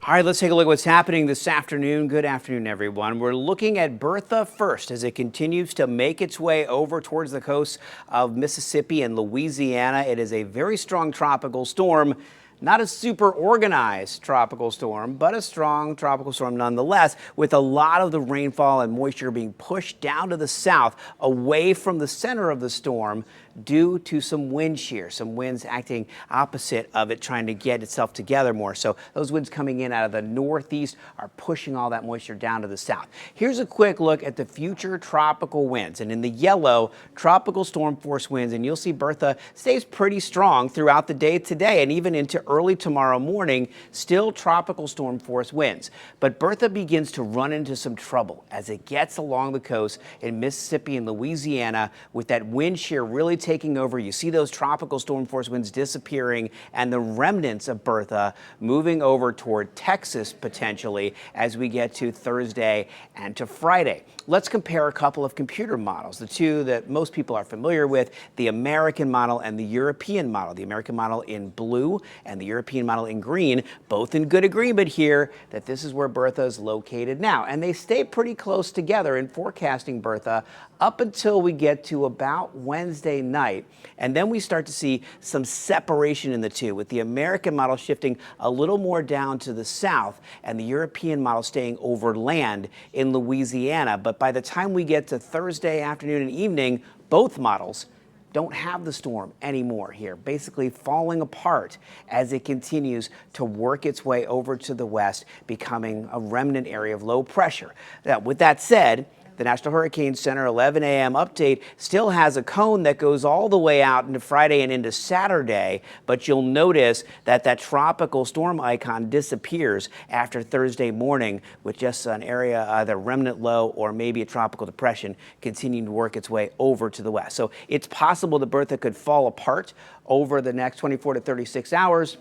All right, let's take a look at what's happening this afternoon. Good afternoon, everyone. We're looking at Bertha first as it continues to make its way over towards the coast of Mississippi and Louisiana. It is a very strong tropical storm. Not a super organized tropical storm, but a strong tropical storm nonetheless, with a lot of the rainfall and moisture being pushed down to the south away from the center of the storm due to some wind shear, some winds acting opposite of it, trying to get itself together more. So those winds coming in out of the northeast are pushing all that moisture down to the south. Here's a quick look at the future tropical winds. And in the yellow, tropical storm force winds, and you'll see Bertha stays pretty strong throughout the day today and even into early tomorrow morning, still tropical storm force winds. But Bertha begins to run into some trouble as it gets along the coast in Mississippi and Louisiana with that wind shear really taking over. You see those tropical storm force winds disappearing and the remnants of Bertha moving over toward Texas potentially as we get to Thursday and to Friday. Let's compare a couple of computer models, the two that most people are familiar with, the American model and the European model. The American model in blue and the European model in green, both in good agreement here that this is where Bertha is located now. And they stay pretty close together in forecasting Bertha up until we get to about Wednesday night. And then we start to see some separation in the two, with the American model shifting a little more down to the south and the European model staying over land in Louisiana. But by the time we get to Thursday afternoon and evening, both models don't have the storm anymore here, basically falling apart as it continues to work its way over to the west, becoming a remnant area of low pressure. Now, with that said, the National Hurricane Center 11 a.m. update still has a cone that goes all the way out into Friday and into Saturday, but you'll notice that that tropical storm icon disappears after Thursday morning with just an area, either remnant low or maybe a tropical depression continuing to work its way over to the west. So it's possible that Bertha could fall apart over the next 24 to 36 hours.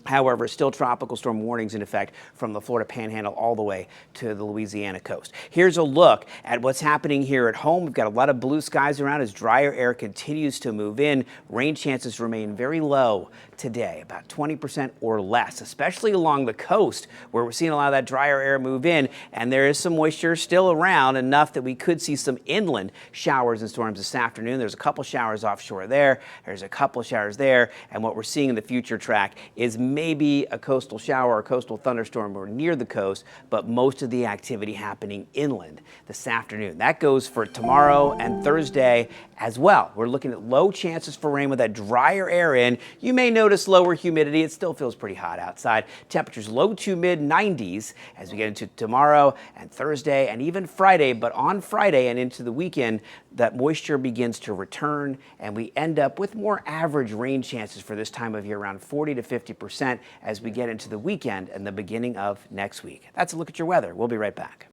However, still tropical storm warnings in effect from the Florida Panhandle all the way to the Louisiana coast. Here's a look at what's happening here at home. We've got a lot of blue skies around as drier air continues to move in. Rain chances remain very low today, about 20% or less, especially along the coast where we're seeing a lot of that drier air move in. And there is some moisture still around, enough that we could see some inland showers and storms this afternoon. There's a couple showers offshore there. There's a couple showers there. And what we're seeing in the future track is maybe a coastal shower or a coastal thunderstorm or near the coast, but most of the activity happening inland this afternoon. That goes for tomorrow and Thursday as well. We're looking at low chances for rain with that drier air in. You may notice lower humidity. It still feels pretty hot outside. Temperatures low to mid 90s as we get into tomorrow and Thursday and even Friday. But on Friday and into the weekend, that moisture begins to return and we end up with more average rain chances for this time of year, around 40 to 50% as we get into the weekend and the beginning of next week. That's a look at your weather. We'll be right back.